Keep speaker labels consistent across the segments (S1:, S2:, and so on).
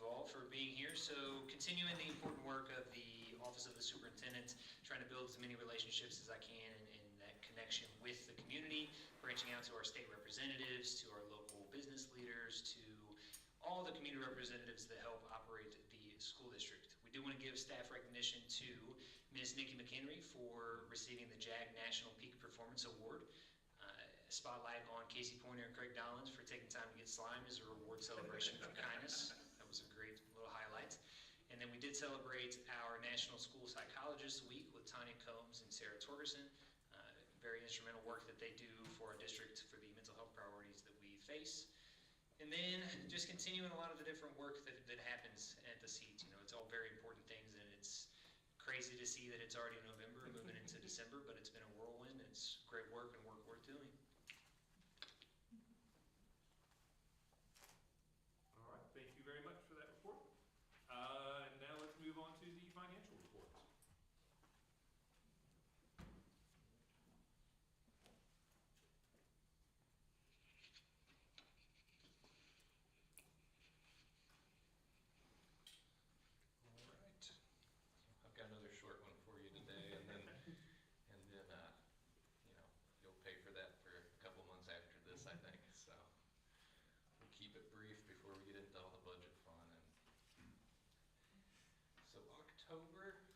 S1: all for being here. So continuing the important work of the Office of the Superintendent, trying to build as many relationships as I can and that connection with the community, branching out to our state representatives, to our local business leaders, to all the community representatives that help operate the school district. We do want to give staff recognition to Ms. Nikki McHenry for receiving the JAG National Peak Performance Award. A spotlight on Casey Pointer and Craig Dollins for taking time to get slimed as a reward celebration for kindness. That was a great little highlight. And then we did celebrate our National School Psychologists Week with Tanya Combs and Sarah Torgerson. Very instrumental work that they do for our district for the mental health priorities that we face. And then just continuing a lot of the different work that happens at the seat. You know, it's all very important things, and it's crazy to see that it's already November and moving into December, but it's been a whirlwind. It's great work and work worth doing.
S2: All right, thank you very much for that report. And now let's move on to the financial reports.
S3: Got another short one for you today, and then you know, you'll pay for that for a couple months after this, I think. So we'll keep it brief before we get into all the budget fun. And so October,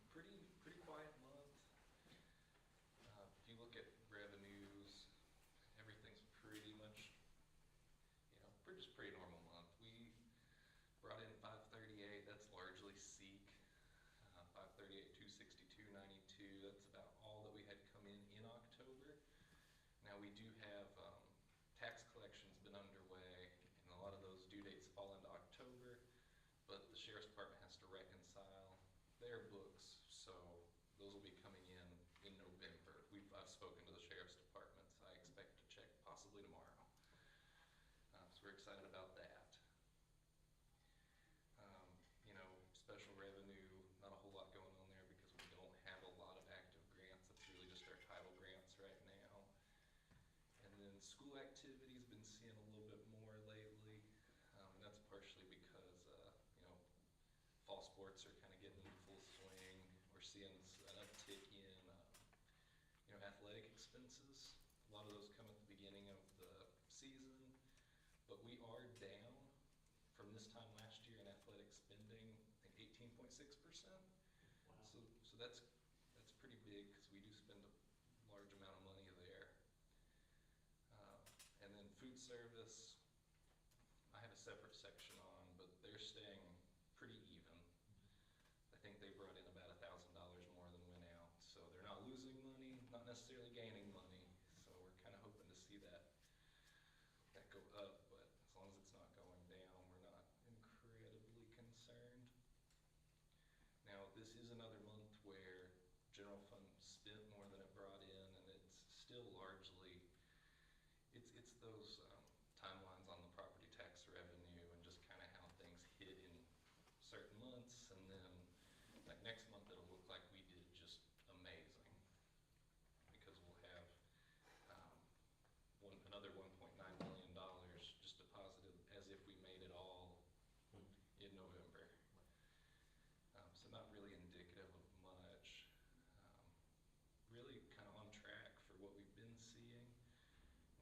S3: pretty quiet month. If you look at revenues, everything's pretty much, you know, just pretty normal month. We brought in 538. That's largely Seek. 538, 262, 92. That's about all that we had come in October. Now we do have tax collections been underway, and a lot of those due dates fall into October, but the Sheriff's Department has to reconcile their books, so those will be coming in November. I've spoken to the Sheriff's Department, so I expect to check possibly tomorrow. So we're excited about that. You know, special revenue, not a whole lot going on there because we don't have a lot of active grants. That's really just our title grants right now. And then school activity's been seeing a little bit more lately. And that's partially because, you know, fall sports are kind of getting in full swing. We're seeing an uptick in, you know, athletic expenses. A lot of those come at the beginning of the season, but we are down from this time last year in athletic spending, I think 18.6%. Wow. So that's pretty big because we do spend a large amount of money there. And then food service, I have a separate section on, but they're staying pretty even. I think they brought in about $1,000 more than went out. So they're not losing money, not necessarily gaining money. So we're kind of hoping to see that go up, but as long as it's not going down, we're not incredibly concerned. Now, this is another month where general fund spent more than it brought in, and it's still largely, it's those timelines on the property tax revenue and just kind of how things hit in certain months, and then like next month it'll look like we did just amazing because we'll have another $1.9 million just deposited as if we made it all in November. So not really indicative of much. Really kind of on track for what we've been seeing.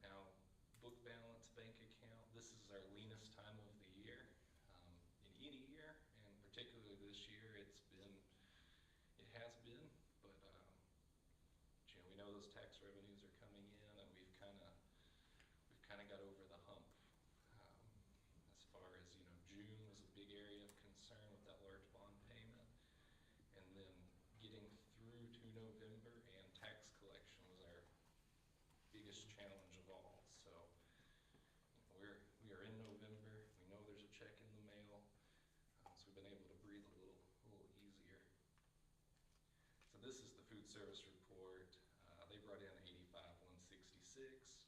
S3: Now, book balance, bank account, this is our leanest time of the year. In any year, and particularly this year, it has been, but you know, we know those tax revenues are coming in, and we've kind of got over the hump. As far as, you know, June was a big area of concern with that large bond payment, and then getting through to November and tax collection was our biggest challenge of all. So we are in November. We know there's a check in the mail, so we've been able to breathe a little easier. So this is the food service report. They brought in 85,166.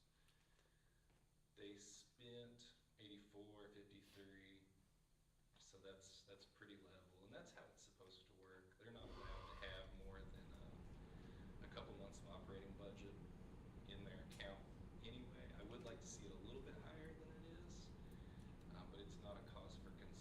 S3: They spent 84,53. So that's pretty level, and that's how it's supposed to work. They're not allowed to have more than a couple months of operating budget in their account anyway. I would like to see it a little bit higher than it is, but it's not a cause for concern.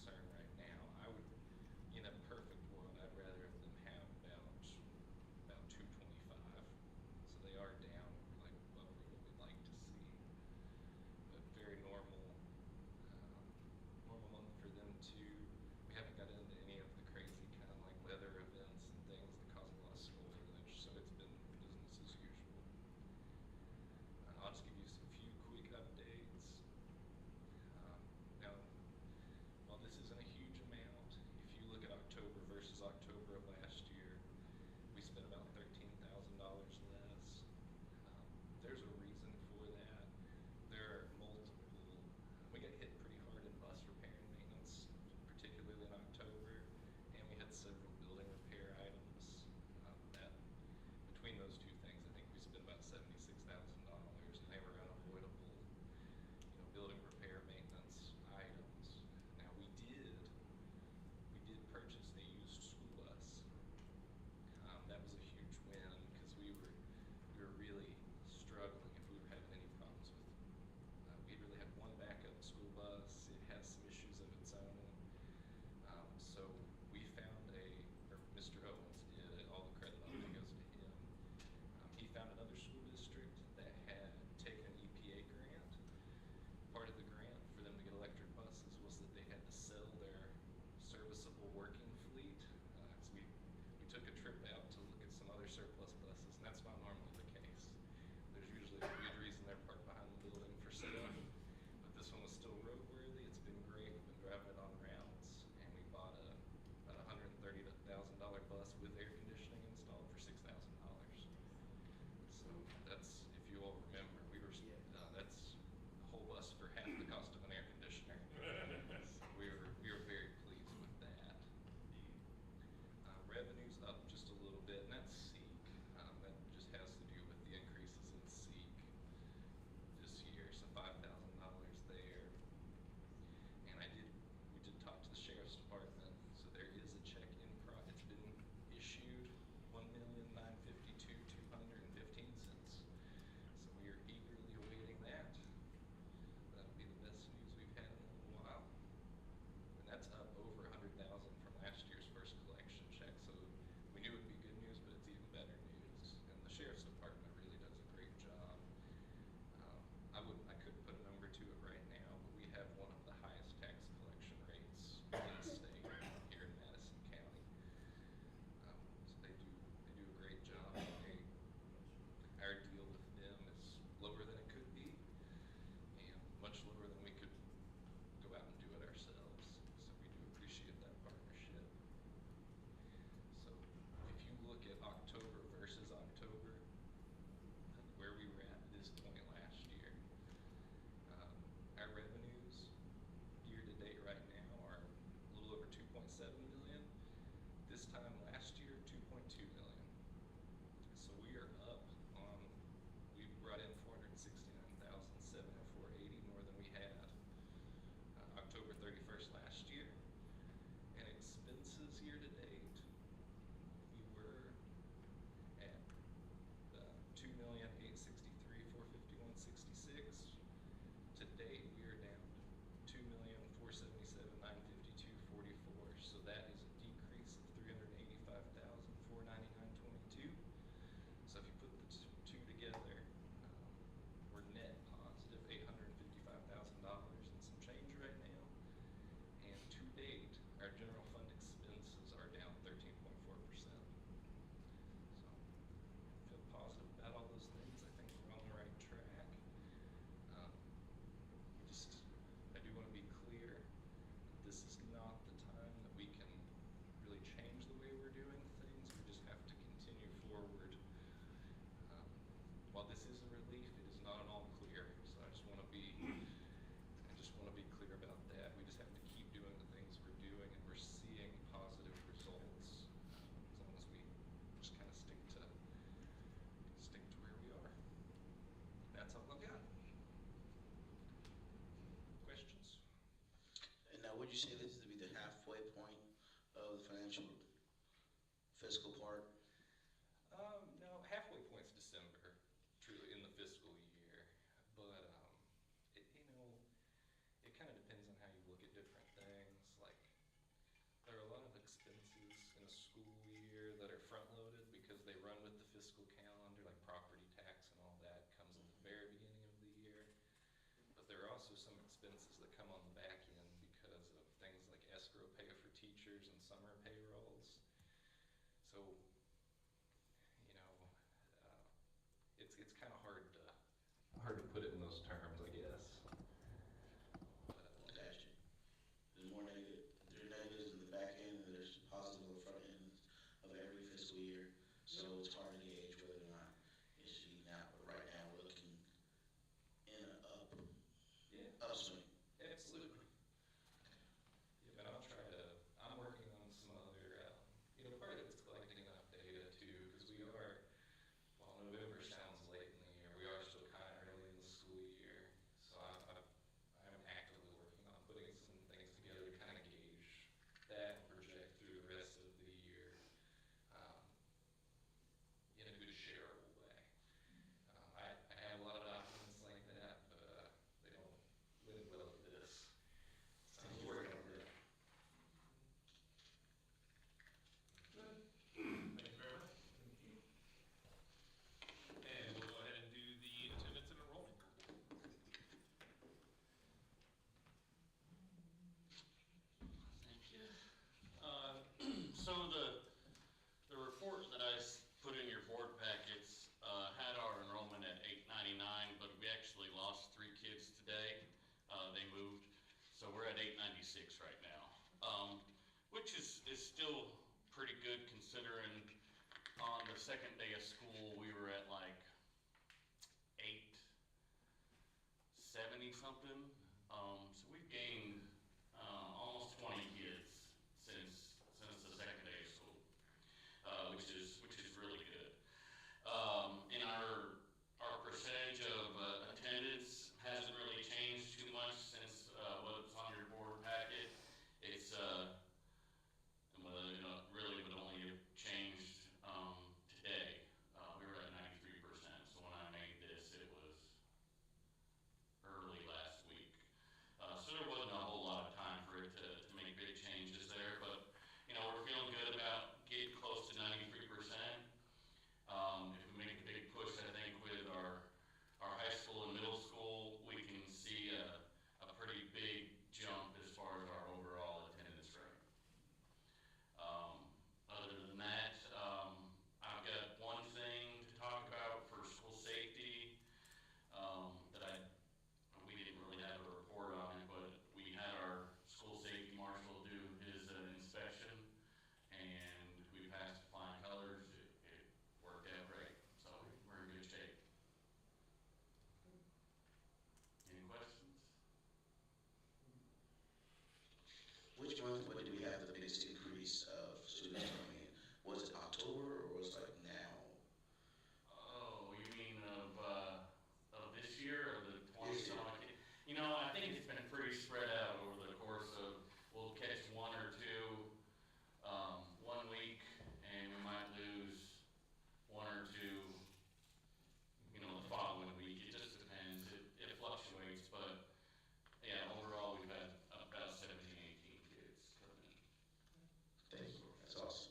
S4: of the financial fiscal part?
S3: No, halfway point's December, truly in the fiscal year, but, it kind of depends on how you look at different things, like, there are a lot of expenses in a school year that are front-loaded because they run with the fiscal calendar, like property tax and all that comes at the very beginning of the year. But there are also some expenses that come on the back end because of things like escrow pay for teachers and summer payrolls. So, it's kind of hard to put it in those terms, I guess. But,
S4: Gotcha. There's more negative, there's negatives in the back end, and there's positive on the front end of every fiscal year. So it's hard to gauge whether or not it should be now. But right now, we're looking in an upswing.
S3: Absolutely. Yeah, but I'm working on some other, part of it's collecting enough data too, because while November sounds late in the year, we are still kind of early in the school year. So I'm actively working on putting some things together to kind of gauge that and project through the rest of the year, in a good shareable way. I have a lot of documents like that, but, they don't live well with this. So I'm working on that.
S2: Good. Thank you very much.
S5: Thank you.
S2: And we'll go ahead and do the attendance and enrollment.
S5: Thank you. So the report that I put in your board packets had our enrollment at 899, but we actually lost 3 kids today. They moved, so we're at 896 right now, which is still pretty good considering on the second day of school we were at like 870 something. So we've gained almost 20 kids since the second day of school, which is really good. And our percentage of attendance hasn't really changed too much since what's on your board packet. It's really would only have changed today. We were at 93%. So when I made this, it was early last week. So there wasn't a whole lot of time for it to make big changes there, but we're feeling good about getting close to 93%. If we make a big push, I think with our high school and middle school, we can see a pretty big jump as far as our overall attendance rate. Other than that, I've got one thing to talk about for school safety that we didn't really have a report on it, but we had our school safety marshal do his inspection, and we passed flying colors. It worked out great, so we're in good shape. Any questions?
S4: Which month, when did we have the biggest increase of students coming in? Was it October or was it like now?
S5: Oh, you mean of this year or the 20
S4: This year.
S5: some? I think it's been pretty spread out over the course of. We'll catch 1 or 2 one week, and we might lose 1 or 2. The following week. It just depends. It fluctuates, but yeah, overall we've had about 17, 18 kids come in.
S4: Thank you. That's awesome.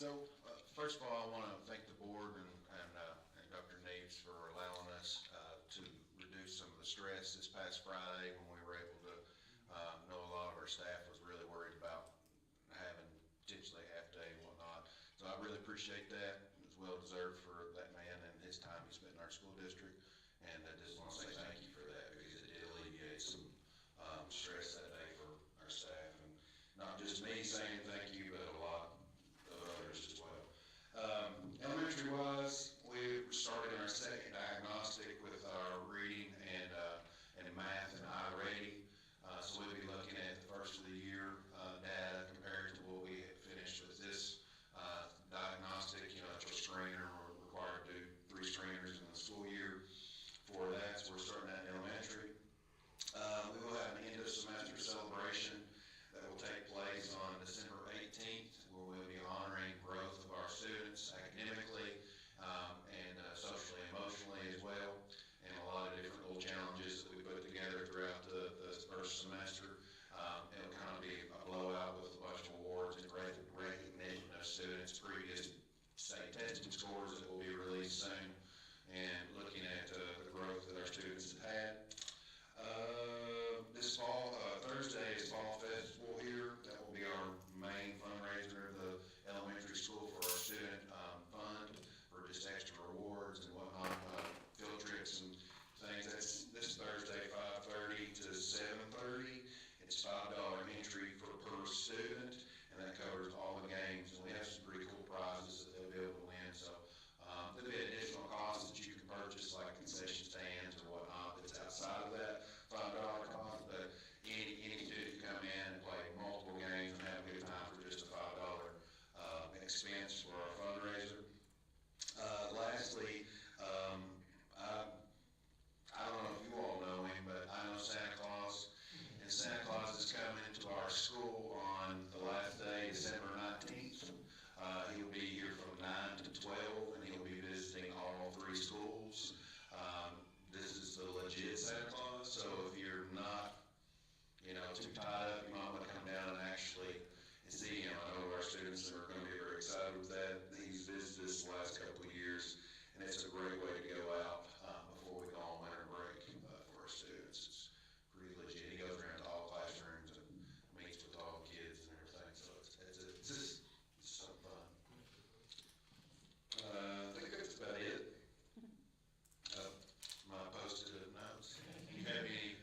S6: So, first of all, I want to thank the board and Dr. Neves for allowing us to reduce some of the stress this past Friday when we were able to know a lot of our staff was really worried about having potentially a half day and whatnot. So I really appreciate that. It was well deserved for that man and his time he spent in our school district. And I just want to say thank you for that because it did alleviate some stress that day for our staff. And not just me saying thank you, but a lot of others as well. Elementary wise, we started our second diagnostic with our reading and math and iReady. So we'll be looking at the first of the year data compared to what we had finished with this diagnostic. You know, it's a screener. We're required to do 3 screeners in the school year for that. So we're starting that in elementary. We will have an end of semester celebration that will take place on December 18th, where we'll be honoring growth of our students academically and socially, emotionally as well, and a lot of different little challenges that we put together throughout the first semester. It'll kind of be a blowout with a bunch of awards and recognition of students' previous state testing scores that will be released soon, and looking at the growth that our students have had. This fall, Thursday is Fall Festival here. That will be our main fundraiser of the elementary school for our student fund for just extra rewards and whatnot, field trips and things. That's this Thursday, 5:30 to 7:30. It's $5 entry per student, and that covers all the games. And we have some pretty cool prizes that they'll be able to win. So there'll be additional costs that you can purchase, like concession stands or whatnot, that's outside of that $5 cost. But any student can come in and play multiple games and have a good time for just a $5 expense for our fundraiser. Lastly, I don't know if you all know him, but I know Santa Claus. And Santa Claus is coming to our school on the last day, December 19th. He'll be here from 9 to 12, and he'll be visiting all 3 schools. This is the legit Santa Claus, so if you're not, too tied up, you might want to come down and actually see him. I know our students are going to be very excited with that. He's visited us the last couple of years, and it's a great way to go out before we go on winter break for our students. It's pretty legit. He goes around to all classrooms and meets with all the kids and everything, so it's just some fun. I think that's about it. My posted notes. You have any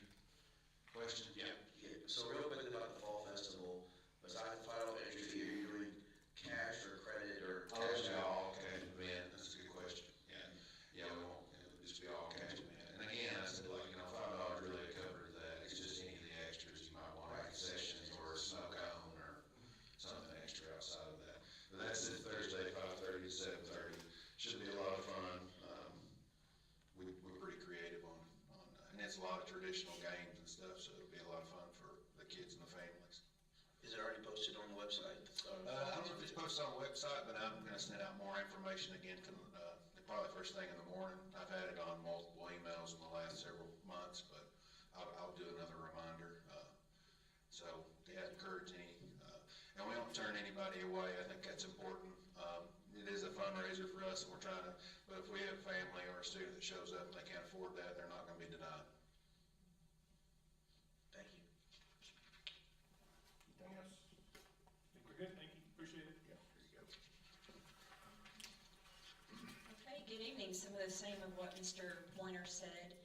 S6: questions? Yeah.
S4: Yeah, so real quickly about the fall festival, besides the $5 entry fee, are you doing cash or credit or cash out?
S6: All cash event. That's a good question. Yeah, we won't, it'll just be all cash event. And again, I said, $5 really covers that. It's just any of the extras you might want, like concessions or a snow cone or something extra outside of that. But that's this Thursday, 5:30 to 7:30. Should be a lot of fun. We're pretty creative and it's a lot of traditional games and stuff, so it'll be a lot of fun for the kids and the families.
S4: Is it already posted on the website?
S6: I don't know if it's posted on the website, but I'm going to send out more information again, probably first thing in the morning. I've had it on multiple emails in the last several months, but I'll do another reminder. So, yeah, encourage and we don't turn anybody away. I think that's important. It is a fundraiser for us, and we're trying to, but if we have a family or a student that shows up and they can't afford that, they're not going to be denied.
S4: Thank you.
S2: Anything else? I think we're good. Thank you. Appreciate it. Yeah, there you go.
S7: Okay, good evening. Some of the same of what Mr. Pointer said,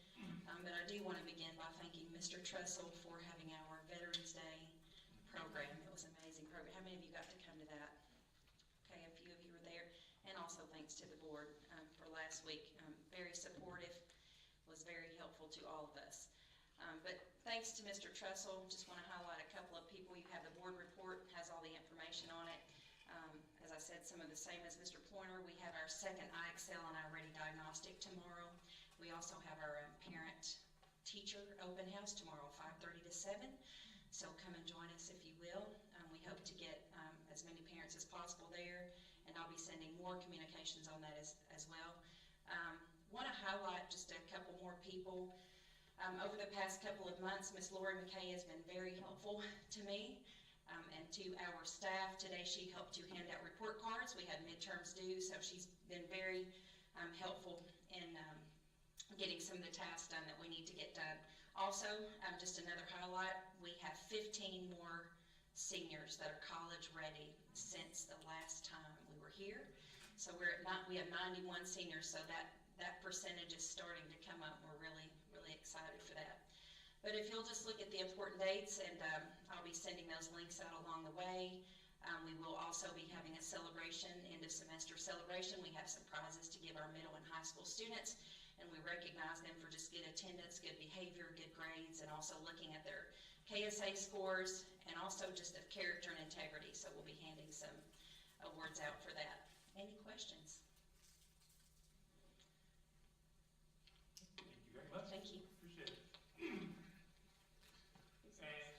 S7: but I do want to begin by thanking Mr. Trussell for having our Veterans Day program. It was an amazing program. How many of you got to come to that? Okay, a few of you were there. And also thanks to the board for last week. Very supportive, was very helpful to all of us. But thanks to Mr. Trussell, just want to highlight a couple of people. You have the board report, has all the information on it. As I said, some of the same as Mr. Pointer. We have our second IXL and our Ready Diagnostic tomorrow. We also have our parent-teacher open house tomorrow, 5:30 to 7. So come and join us if you will. We hope to get as many parents as possible there, and I'll be sending more communications on that as well. Want to highlight just a couple more people. Over the past couple of months, Ms. Lori McKay has been very helpful to me. and to our staff. Today she helped to hand out report cards. We had midterms due, so she's been very helpful in getting some of the tasks done that we need to get done. Also, just another highlight, we have 15 more seniors that are college ready since the last time we were here. So we have 91 seniors, so that percentage is starting to come up. We're really, really excited for that. But if you'll just look at the important dates, and I'll be sending those links out along the way. We will also be having a celebration, end of semester celebration. We have some prizes to give our middle and high school students, and we recognize them for just good attendance, good behavior, good grades, and also looking at their KSA scores, and also just of character and integrity. So we'll be handing some awards out for that. Any questions?
S2: Thank you very much.
S7: Thank you.
S2: Appreciate it. And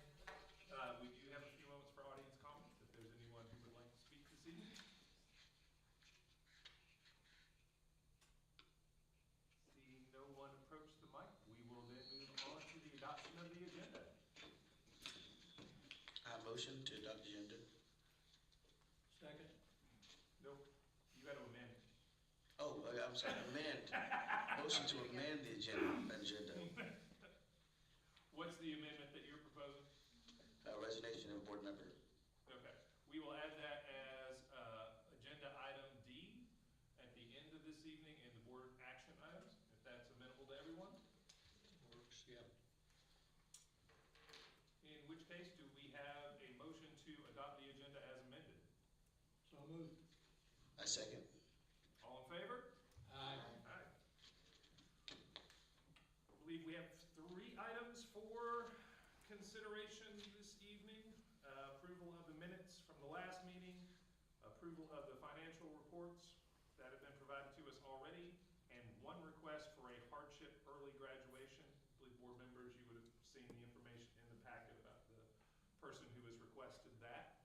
S2: we do have a few moments for audience comments, if there's anyone who would like to speak this evening. Seeing no one approach the mic, we will then move on to the adoption of the agenda.
S4: I motion to adopt the agenda.
S2: Second. Nope, you got to amend.
S4: Oh, I'm sorry, amend. Motion to amend the agenda.
S2: What's the amendment that you're proposing?
S4: Resignation of board member.
S2: Okay, we will add that as agenda item D at the end of this evening in the board action items, if that's amenable to everyone.
S3: Works, yeah.
S2: In which case, do we have a motion to adopt the agenda as amended?
S3: So moved.
S4: I second.
S2: All in favor?
S3: Aye.
S2: Aye. I believe we have 3 items for consideration this evening. Approval of the minutes from the last meeting, approval of the financial reports that have been provided to us already, and 1 request for a hardship early graduation. I believe board members, you would have seen the information in the packet about the person who has requested that.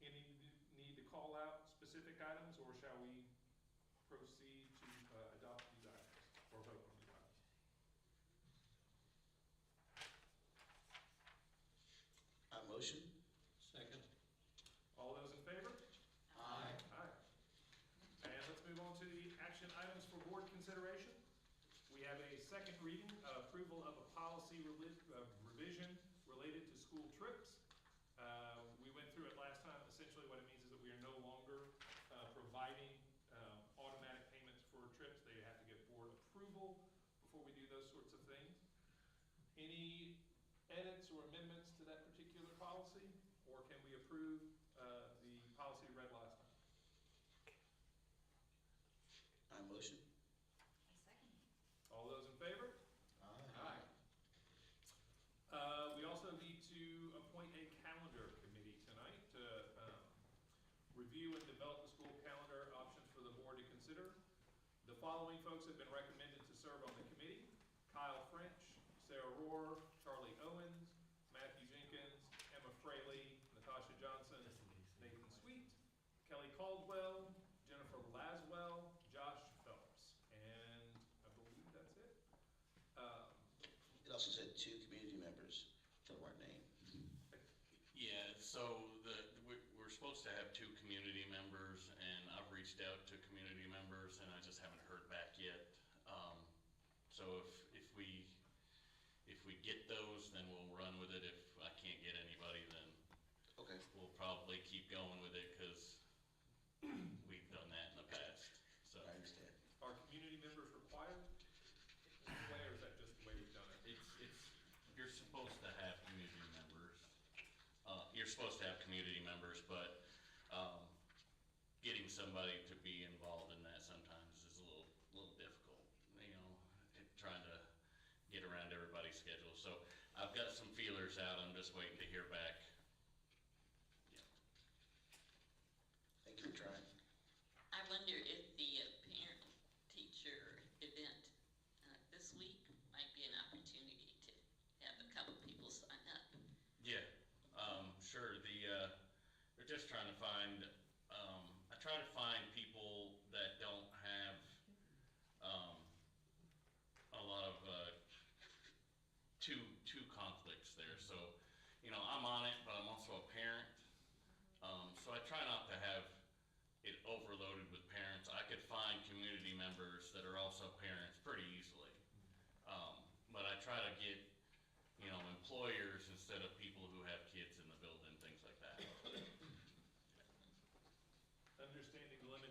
S2: Any need to call out specific items, or shall we proceed to adopt these items or vote on these items?
S4: I motion.
S3: Second.
S2: All those in favor?
S3: Aye.
S2: Aye. And let's move on to the action items for board consideration. We have a second reading, approval of a policy revision related to school trips. We went through it last time. Essentially what it means is that we are no longer providing automatic payments for trips. They have to get board approval before we do those sorts of things. Any edits or amendments to that particular policy, or can we approve the policy read last time?
S4: I motion.
S2: All those in favor?
S4: Aye.
S2: We also need to appoint a calendar committee tonight to review and develop the school calendar options for the board to consider. The following folks have been recommended to serve on the committee: Kyle French, Sarah Rohr, Charlie Owens, Matthew Jenkins, Emma Fraley, Natasha Johnson, Nathan Sweet, Kelly Caldwell, Jennifer Laswell, Josh Phelps, and I believe that's it.
S4: It also said 2 community members that weren't named.
S5: Yeah, so we're supposed to have 2 community members, and I've reached out to community members, and I just haven't heard back yet. So if we get those, then we'll run with it. If I can't get anybody, then
S4: Okay.
S5: we'll probably keep going with it, because we've done that in the past, so.
S4: I understand.
S2: Are community members required this way, or is that just the way we've done it?
S5: You're supposed to have community members. You're supposed to have community members, but, getting somebody to be involved in that sometimes is a little difficult, trying to get around everybody's schedule. So I've got some feelers out. I'm just waiting to hear back.
S4: Thank you for trying.
S8: I wonder if the parent-teacher event this week might be an opportunity to have a couple people sign up.
S5: Yeah, sure. They're just trying to find, I try to find people that don't have a lot of two conflicts there. So,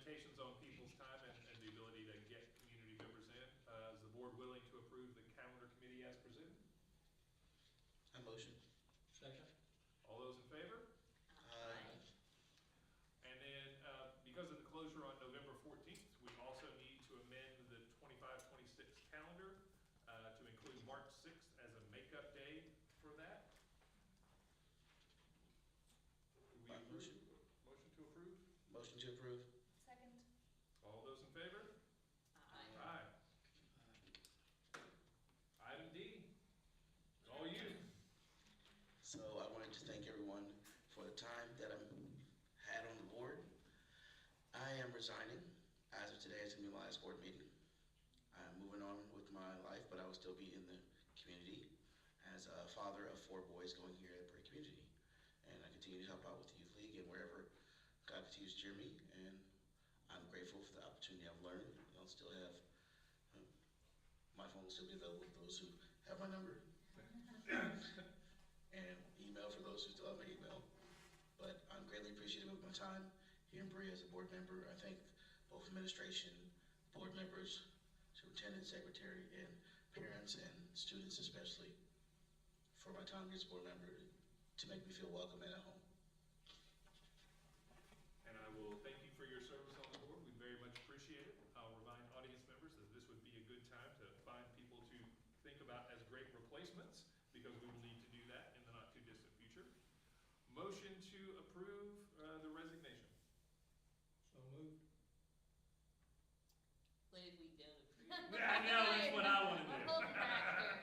S2: limitations on people's time and the ability to get community members in. Is the board willing to approve the calendar committee as presented?
S4: I motion.
S9: Second.
S2: All those in favor?
S4: Aye.
S2: And then, because of the closure on November 14th, we also need to amend the 25-26 calendar to include March 6th as a makeup day for that. Do we
S4: By
S2: approve?
S4: motion.
S2: Motion to approve?
S4: Motion to approve.
S7: Second.
S2: All those in favor?
S8: Aye.
S2: Aye. Item D, all you.
S4: So I wanted to thank everyone for the time that I've had on the board. I am resigning. As of today, it's gonna be my last board meeting. I'm moving on with my life, but I will still be in the community as a father of 4 boys going here at Berea Community. And I continue to help out with the Youth League and wherever God continues to steer me. And I'm grateful for the opportunity I've learned. I'll still have, my phone will still be available for those who have my number. And email for those who still have my email. But I'm greatly appreciative of my time here in Berea as a board member. I thank both administration, board members, superintendent, secretary, and parents and students especially for my time here as a board member to make me feel welcome and at home.
S2: And I will thank you for your service on the board. We very much appreciate it. I'll remind audience members that this would be a good time to find people to think about as great replacements, because we will need to do that in the not too distant future. Motion to approve the resignation.
S9: So moved.
S8: What if we don't approve?
S2: I know, that's what I want to do.
S8: Hold it back here.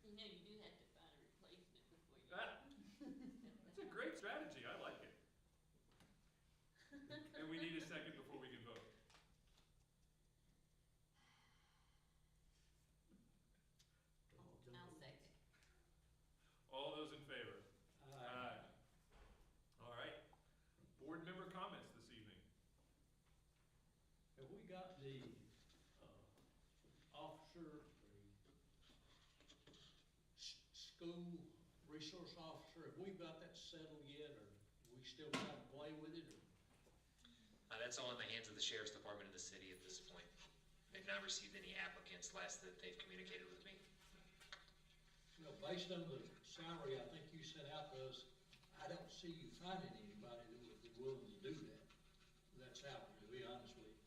S8: You know, you do have to find a replacement before you.
S2: That's a great strategy. I like it. And we need a second before we can vote.
S8: I'll second.
S2: All those in favor?
S9: Aye.
S2: All right. Board member comments this evening.
S9: Have we got the, officer, school resource officer, have we got that settled yet, or we still trying to play with it, or?
S1: That's all in the hands of the sheriff's department of the city at this point. They've not received any applicants last that they've communicated with me.
S9: You know, based on the salary I think you sent out to us, I don't see you finding anybody that would be willing to do that, that salary, to be honest with you.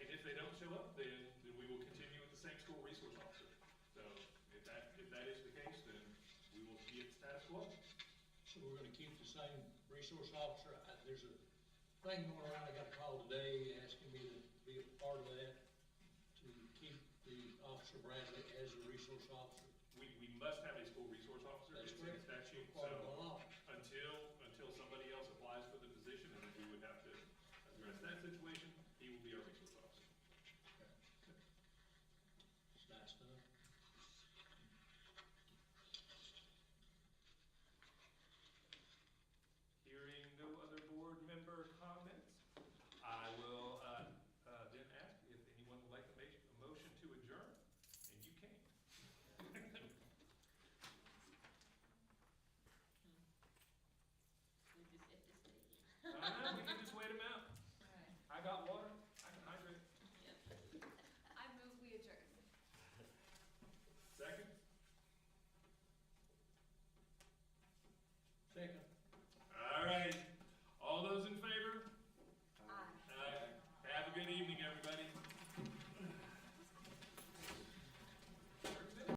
S2: And if they don't show up, then we will continue with the same school resource officer. So if that is the case, then we will be at status quo.
S9: So we're gonna keep the same resource officer. There's a thing going around, I got a call today asking me to be a part of that, to keep the Officer Bradley as a resource officer.
S2: We must have a school resource officer.
S9: That's
S2: It's in
S9: correct.
S2: statute.
S9: Part of
S2: So
S9: the law.
S2: until somebody else applies for the position, and then we would have to address that situation, he will be our resource officer.
S9: It's nice to know.
S2: Hearing no other board member comments, I will then ask if anyone would like to make a motion to adjourn, and you can.
S8: We just have to stay here.
S2: We can just wait them out. I got water, I can hydrate.
S8: Yep.
S10: I move we adjourn.
S2: Second?
S9: Second.